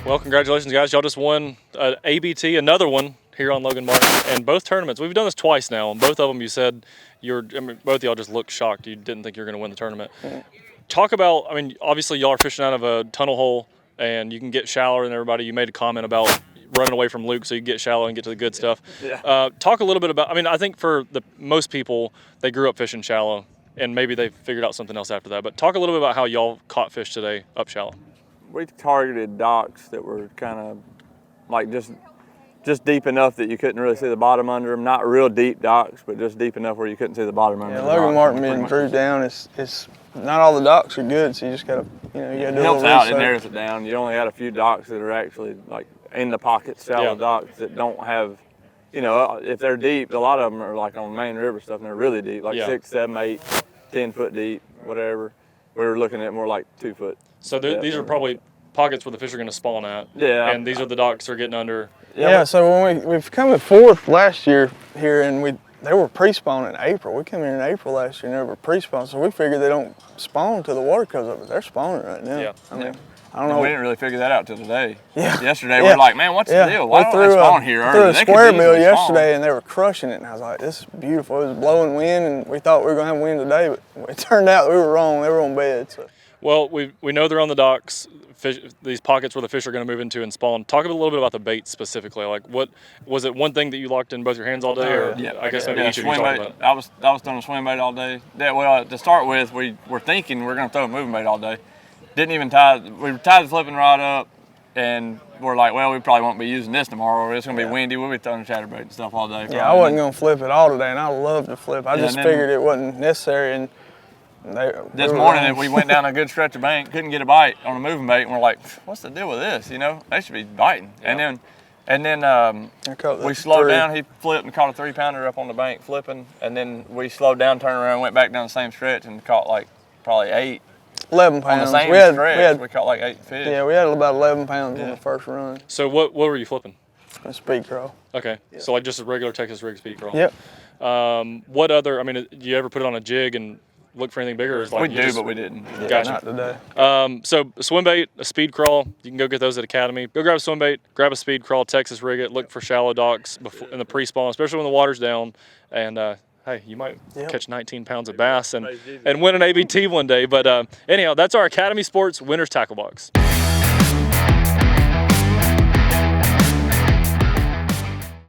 Well, congratulations, guys. Y'all just won an ABT, another one here on Logan Martin, and both tournaments. We've done this twice now, and both of them you said both of y'all just looked shocked. You didn't think you were going to win the tournament. Talk about, obviously y'all are fishing out of a tunnel hole, and you can get shallower than everybody. You made a comment about running away from Luke so you can get shallow and get to the good stuff. Yeah. Talk a little bit about, I think for most people, they grew up fishing shallow, and maybe they figured out something else after that. But talk a little bit about how y'all caught fish today up shallow. We targeted docks that were kind of like just deep enough that you couldn't really see the bottom under them. Not real deep docks, but just deep enough where you couldn't see the bottom under them. Logan Martin being drew down is not all the docks are good, so you just gotta you gotta do a little helps out. research. It narrows it down. You only had a few docks that are actually like in the pocket, shallow docks that don't have, if they're deep, a lot of them are like on main river stuff, and they're really deep, like 6, 7, 8, 10 foot deep, whatever. We were looking at more like 2 foot. So these are probably pockets where the fish are going to spawn at. Yeah. And these are the docks they're getting under. Yeah. So when we've come in fourth last year here, and they were pre-spawned in April. We came in April last year, and they were pre-spawned. So we figured they don't spawn till the water comes up, but they're spawning right now. Yeah. I don't know. We didn't really figure that out till today. Yeah. Yesterday we were like, man, what's the deal? Why don't they spawn here early? We threw a They could square easily bill spawn. yesterday, and they were crushing it. And I was like, this is beautiful. It was blowing wind, and we thought we were going to have wind today, but it turned out we were wrong. They were on bed. So. Well, we know they're on the docks, these pockets where the fish are going to move into and spawn. Talk a little bit about the bait specifically. Like, what was it? One thing that you locked in both your hands all day, or I guess maybe each of you talked about? I was throwing a swim bait all day. Yeah, well, to start with, we were thinking we're going to throw a moving bait all day. Didn't even tie. We tied the flipping rod up, and we're like, well, we probably won't be using this tomorrow. It's going to be windy. We'll be throwing chatterbait and stuff all day. Yeah, I wasn't going to flip it all today, and I love to flip. I just figured it wasn't necessary. And this morning we went down a good stretch of bank, couldn't get a bite on a moving bait, and we're like, what's the deal with this? They should be biting. Yeah. And then we slowed down. He flipped and caught a 3-pounder up on the bank flipping, and then we slowed down, turned around, went back down the same stretch and caught like probably 8. 11 pounds. On the same stretch, we caught like 8 fish. Yeah, we had about 11 pounds on the first run. So what were you flipping? A speed crawl. Okay, so like just a regular Texas rig speed crawl. Yep. What other? Do you ever put it on a jig and look for anything bigger? Or is like we do, but we didn't. Gotcha. Not today. So a swim bait, a speed crawl, you can go get those at Academy. Go grab a swim bait, grab a speed crawl, Texas rig it, look for shallow docks in the pre-spawn, especially when the water's down. And hey, you might catch 19 pounds of bass and win an ABT one day. But anyhow, that's our Academy Sports Winners Tackle Box.